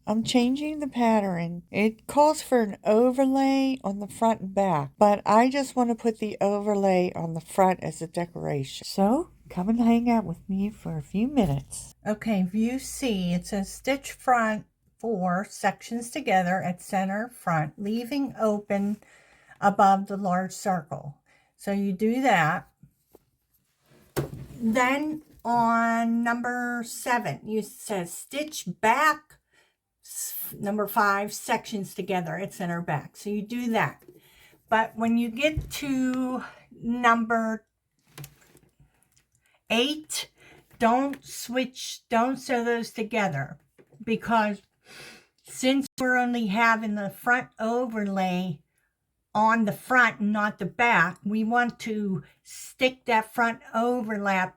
I'm changing the pattern. It calls for an overlay on the front and back, but I just want to put the overlay on the front as a decoration. So come and hang out with me for a few minutes. Okay, view C, it says stitch front 4 sections together at center front, leaving open above the large circle. So you do that. Then on number 7, you says stitch back number 5 sections together at center back. So you do that. But when you get to number 8, don't sew those together, because since we're only having the front overlay on the front and not the back, we want to stick that front overlay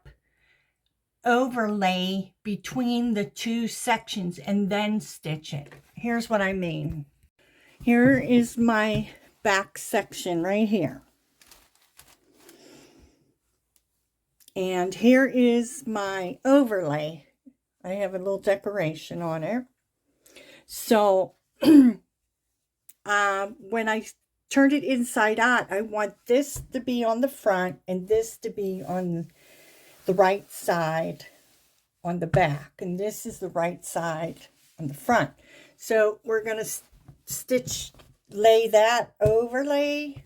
between the 2 sections and then stitch it. Here's what I mean. Here is my back section right here. And here is my overlay. I have a little decoration on it. So when I turned it inside out, I want this to be on the front and this to be on the right side on the back. And this is the right side on the front. So we're going to lay that overlay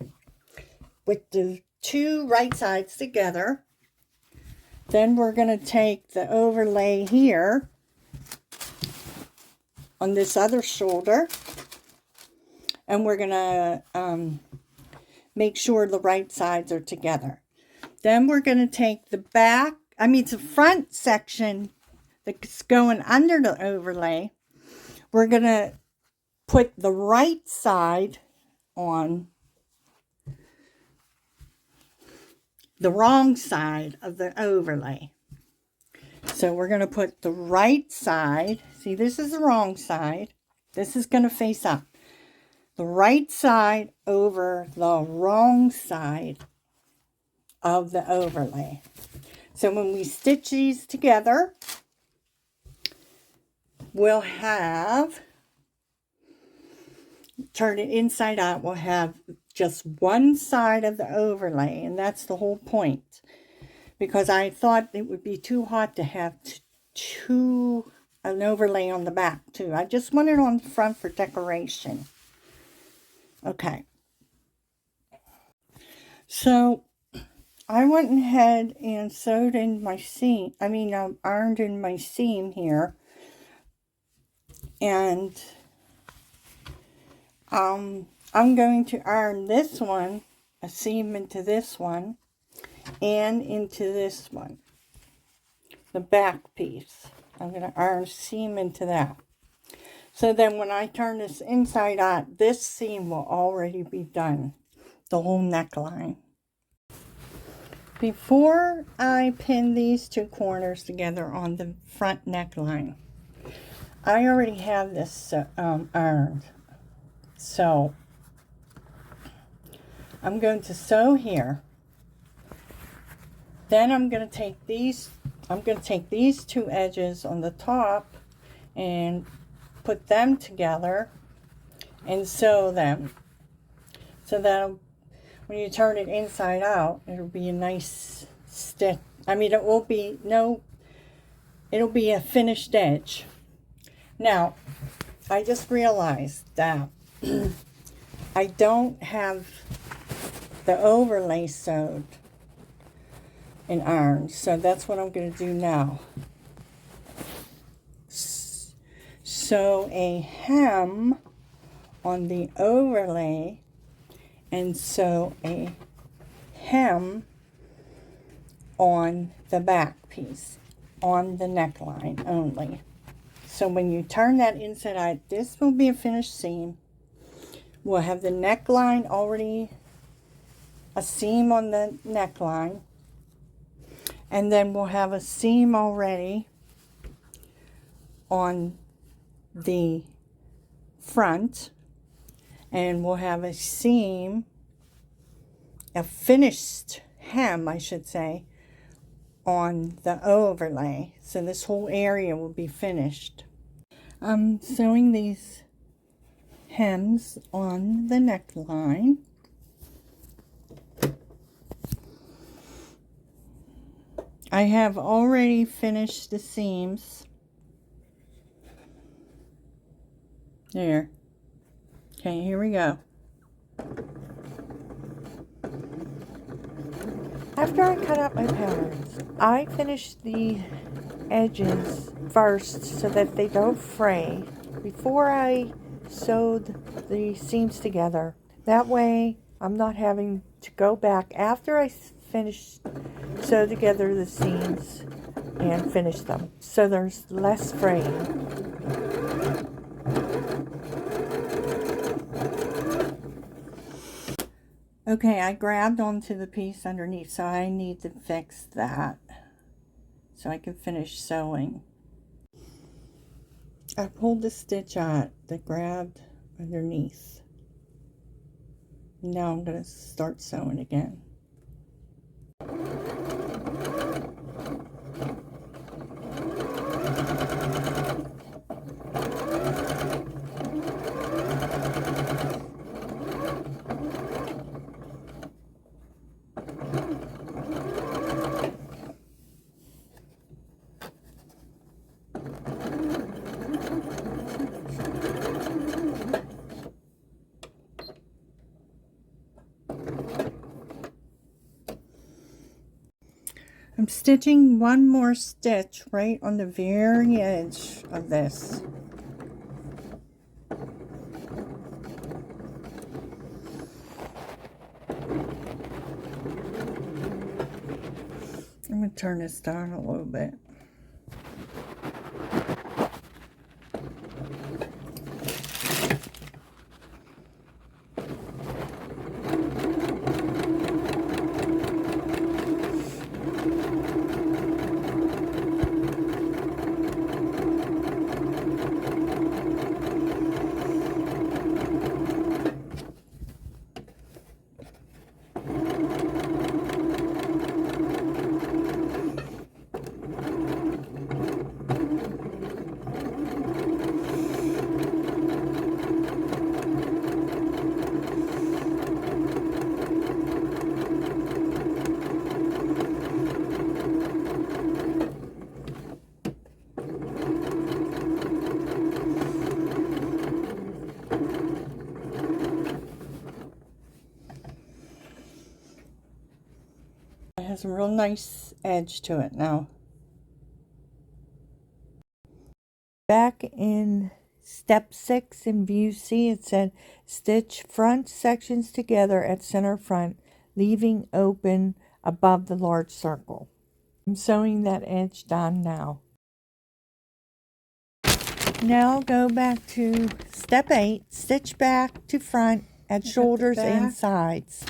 with the 2 right sides together. Then we're going to take the overlay here on this other shoulder, and we're going to make sure the right sides are together. Then we're going to take the front section that's going under the overlay. We're going to put the right side on the wrong side of the overlay. So we're going to put the right side. See, this is the wrong side. This is going to face up. The right side over the wrong side of the overlay. So when we stitch these together, we'll have, turn it inside out, we'll have just one side of the overlay, and that's the whole point, because I thought it would be too hot to have an overlay on the back too. I just want it on the front for decoration. Okay, so I went ahead and sewed in my seam, ironed in my seam here, and I'm going to iron this one, a seam into this one, and into this one, the back piece. I'm going to iron a seam into that. So then when I turn this inside out, this seam will already be done, the whole neckline. Before I pin these 2 corners together on the front neckline, I already have this ironed. So I'm going to sew here. Then I'm going to take these 2 edges on the top and put them together and sew them, so that when you turn it inside out, it'll be a nice stitch. It'll be a finished edge. Now, I just realized that I don't have the overlay sewed and ironed, so that's what I'm going to do now. Sew a hem on the overlay and sew a hem on the back piece, on the neckline only. So when you turn that inside out, this will be a finished seam. We'll have the neckline already, a seam on the neckline, and then we'll have a seam already on the front, and we'll have a seam, a finished hem, I should say, on the overlay. So this whole area will be finished. I'm sewing these hems on the neckline. I have already finished the seams. There. Okay, here we go. After I cut out my patterns, I finished the edges first so that they don't fray before I sewed the seams together. That way I'm not having to go back after I finish sew together the seams and finish them, so there's less fraying. Okay, I grabbed onto the piece underneath, so I need to fix that so I can finish sewing. I pulled the stitch out that grabbed underneath. Now I'm going to start sewing again. I'm stitching one more stitch right on the very edge of this. I'm going to turn this down a little bit. It has a real nice edge to it now. Back in step 6 in view C, it said stitch front sections together at center front, leaving open above the large circle. I'm sewing that edge down now. Now go back to step 8, stitch back to front at shoulders and sides.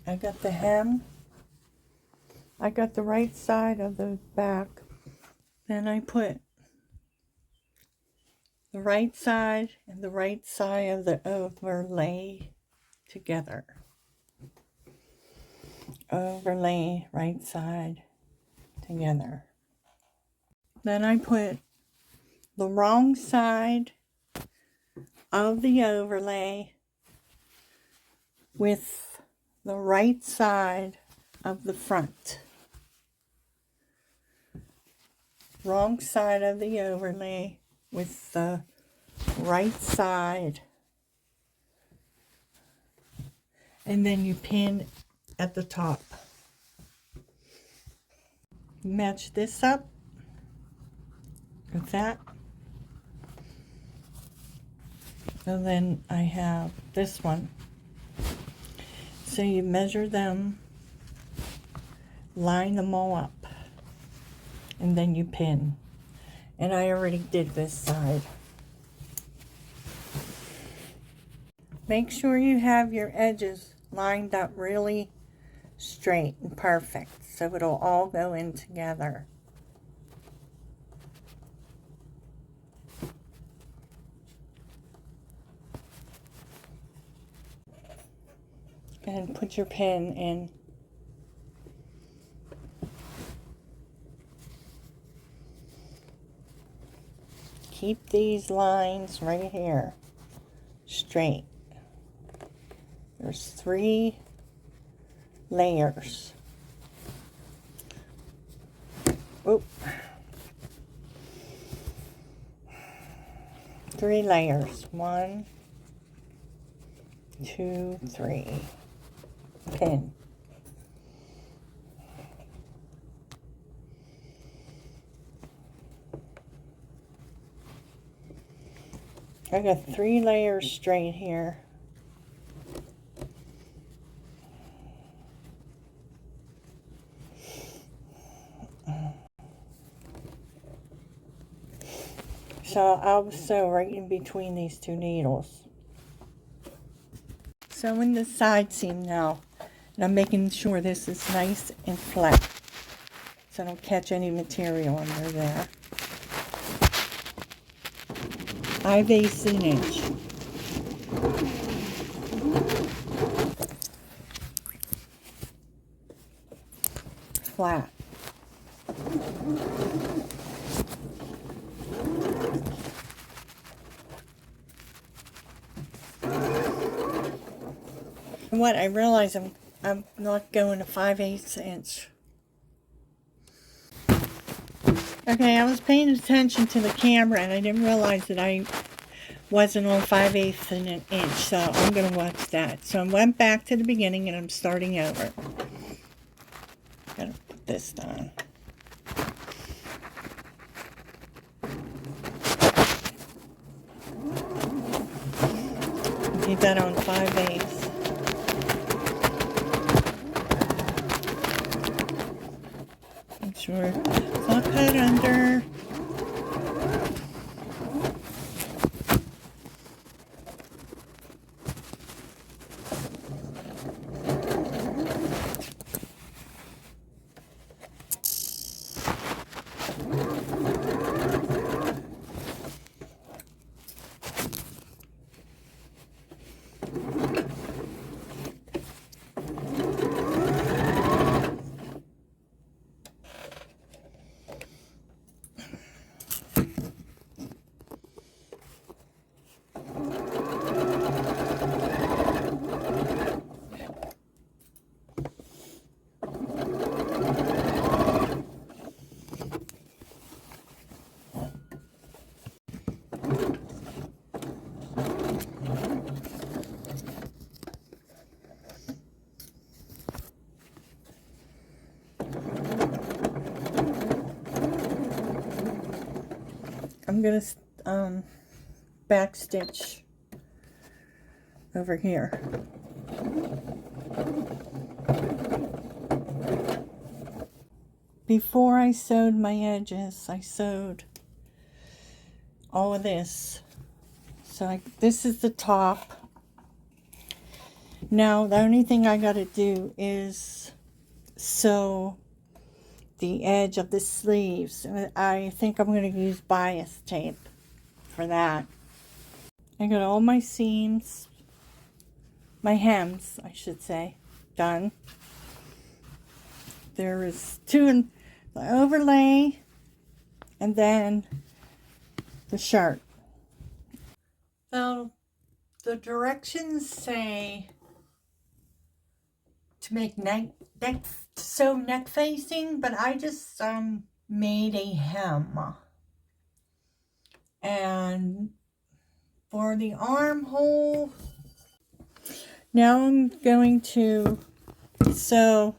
I got the hem. I got the right side of the back. Then I put the right side and the right side of the overlay together. Overlay, right side together. Then I put the wrong side of the overlay with the right side of the front. Wrong side of the overlay with the right side. And then you pin at the top. Match this up with that. And then I have this one. So you measure them, line them all up, and then you pin. And I already did this side. Make sure you have your edges lined up really straight and perfect so it'll all go in together. And put your pin in. keep these lines right here straight. There's 3 layers. Oop. 3 layers. 1, 2, 3. Pin. I got 3 layers straight here. So I'll sew right in between these 2 needles. Sewing the side seam now, and I'm making sure this is nice and flat, so I don't catch any material under there. 5/8 an inch. Flat. And what I realize I'm not going to 5/8 inch. Okay, I was paying attention to the camera and I didn't realize that I wasn't on 5/8 an inch, so I'm going to watch that. So I went back to the beginning and I'm starting over. Gotta put this down. Keep that on 5/8. Make sure it's not cut under. I'm going to back stitch over here. Before I sewed my edges, I sewed all of this. So this is the top. Now the only thing I got to do is sew the edge of the sleeves. I think I'm going to use bias tape for that. I got all my seams, my hems, I should say, done. There is 2 in the overlay and then the shirt. So the directions say to make sew neck facing, but I just made a hem. And for the armhole, now I'm going to sew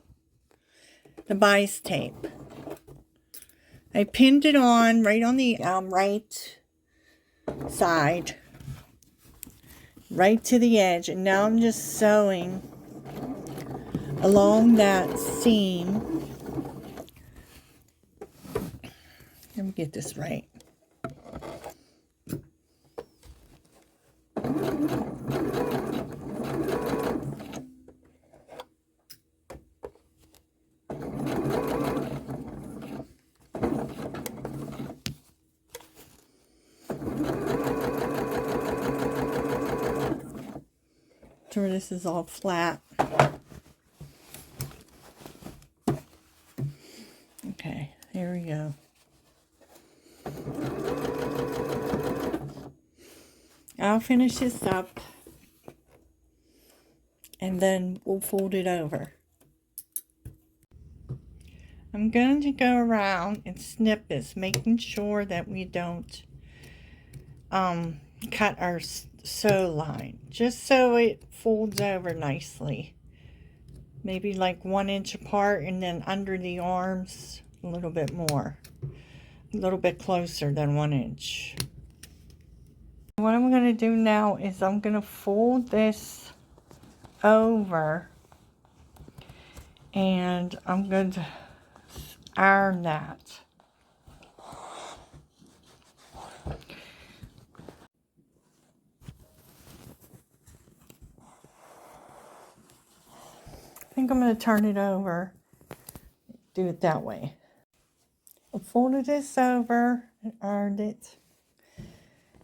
the bias tape. I pinned it on right on the right side, right to the edge, and now I'm just sewing along that seam. Let me get this right. Sure, this is all flat. Okay, here we go. I'll finish this up and then we'll fold it over. I'm going to go around and snip this, making sure that we don't cut our sew line, just so it folds over nicely. Maybe like 1 inch apart, and then under the arms a little bit more, a little bit closer than 1 inch. What I'm going to do now is I'm going to fold this over and I'm going to iron that. I think I'm going to turn it over, do it that way. I folded this over and ironed it.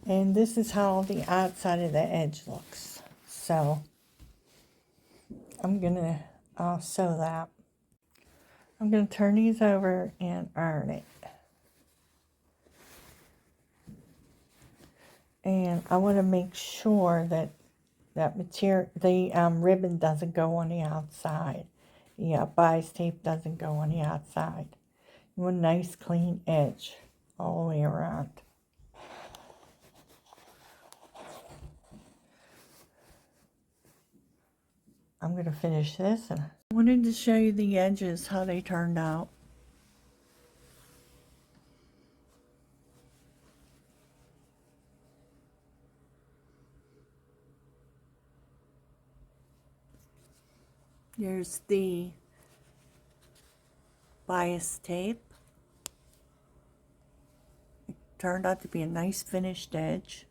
And this is how the outside of the edge looks. So I'm going to sew that. I'm going to turn these over and iron it. And I want to make sure that the ribbon doesn't go on the outside. The bias tape doesn't go on the outside. You want a nice clean edge all the way around. I'm going to finish this, and I wanted to show you the edges, how they turned out. Here's the bias tape. It turned out to be a nice finished edge.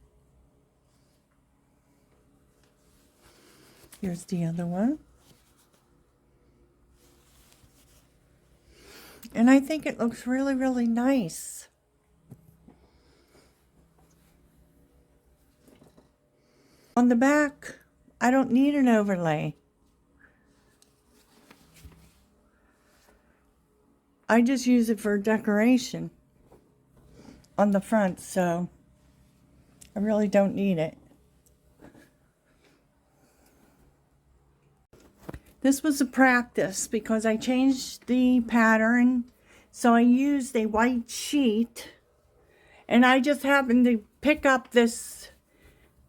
Here's the other one. And I think it looks really, really nice. On the back, I don't need an overlay. I just use it for decoration on the front, so I really don't need it. This was a practice because I changed the pattern, so I used a white sheet, and I just happened to pick up this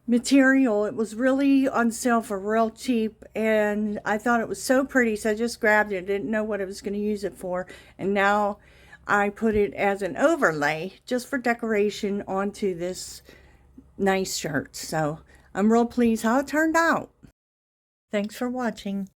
material. It was really on sale for real cheap, and I thought it was so pretty, so I just grabbed it. I didn't know what I was going to use it for, and now I put it as an overlay just for decoration onto this nice shirt. So I'm real pleased how it turned out. Thanks for watching.